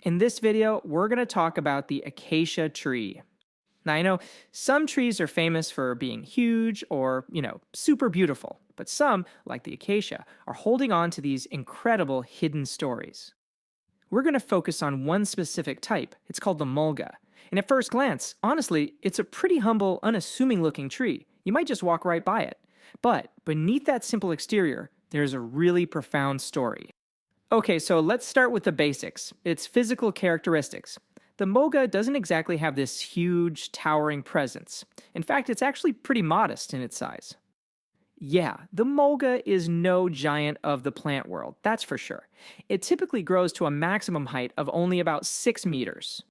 In this video, we're going to talk about the acacia tree. Now, I know some trees are famous for being huge or, super beautiful, but some, like the acacia, are holding on to these incredible hidden stories. We're going to focus on one specific type. It's called the mulga. And at first glance, honestly, it's a pretty humble, unassuming looking tree. You might just walk right by it. But beneath that simple exterior, there's a really profound story. Okay, so let's start with the basics. Its physical characteristics. The mulga doesn't exactly have this huge, towering presence. In fact, it's actually pretty modest in its size. Yeah, the mulga is no giant of the plant world, that's for sure. It typically grows to a maximum height of only about 6 meters.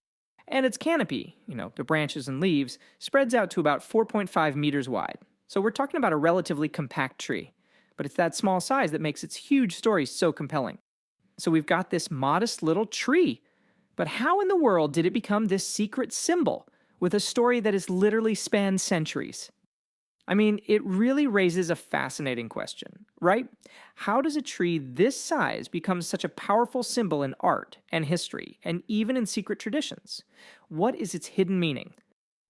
And its canopy, the branches and leaves, spreads out to about 4.5 meters wide. So we're talking about a relatively compact tree. But it's that small size that makes its huge story so compelling. So we've got this modest little tree. But how in the world did it become this secret symbol with a story that has literally spanned centuries? I mean, it really raises a fascinating question, right? How does a tree this size become such a powerful symbol in art and history, and even in secret traditions? What is its hidden meaning?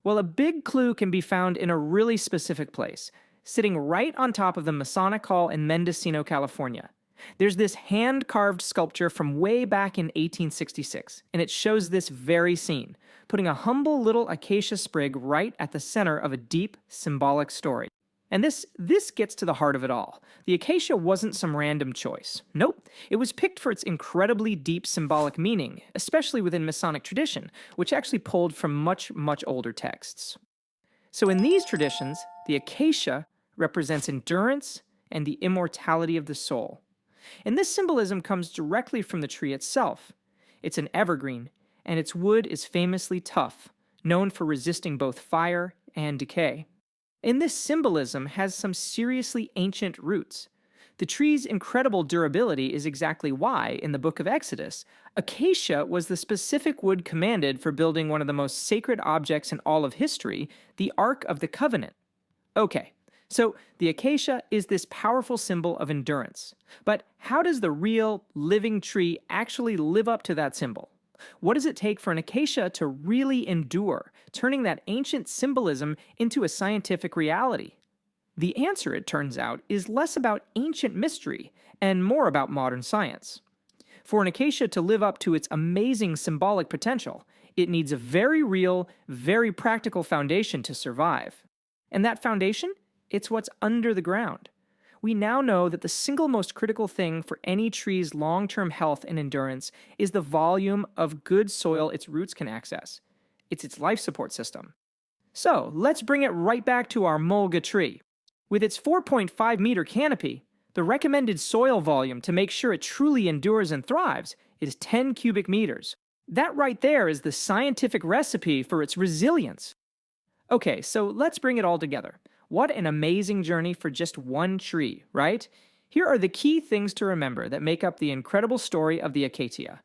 Well, a big clue can be found in a really specific place, sitting right on top of the Masonic Hall in Mendocino, California. There's this hand-carved sculpture from way back in 1866, and it shows this very scene, putting a humble little acacia sprig right at the center of a deep, symbolic story. And this gets to the heart of it all. The acacia wasn't some random choice. Nope, it was picked for its incredibly deep symbolic meaning, especially within Masonic tradition, which actually pulled from much, much older texts. So in these traditions, the acacia represents endurance and the immortality of the soul. And this symbolism comes directly from the tree itself. It's an evergreen, and its wood is famously tough, known for resisting both fire and decay. And this symbolism has some seriously ancient roots. The tree's incredible durability is exactly why, in the book of Exodus, acacia was the specific wood commanded for building one of the most sacred objects in all of history, the Ark of the Covenant. Okay. So, the acacia is this powerful symbol of endurance. But how does the real, living tree actually live up to that symbol? What does it take for an acacia to really endure, turning that ancient symbolism into a scientific reality? The answer, it turns out, is less about ancient mystery and more about modern science. For an acacia to live up to its amazing symbolic potential, it needs a very real, very practical foundation to survive. And that foundation? It's what's under the ground. We now know that the single most critical thing for any tree's long-term health and endurance is the volume of good soil its roots can access. It's its life support system. So, let's bring it right back to our mulga tree. With its 4.5 meter canopy, the recommended soil volume to make sure it truly endures and thrives is 10 cubic meters. That right there is the scientific recipe for its resilience. Okay, so let's bring it all together. What an amazing journey for just one tree, right? Here are the key things to remember that make up the incredible story of the acacia.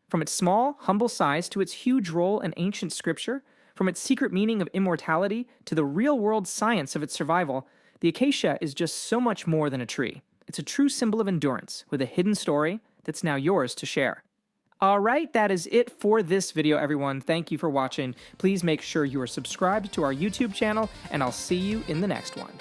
From its small, humble size to its huge role in ancient scripture, from its secret meaning of immortality to the real-world science of its survival, the acacia is just so much more than a tree. It's a true symbol of endurance with a hidden story that's now yours to share. Alright, that is it for this video, everyone. Thank you for watching. Please make sure you are subscribed to our YouTube channel, and I'll see you in the next one.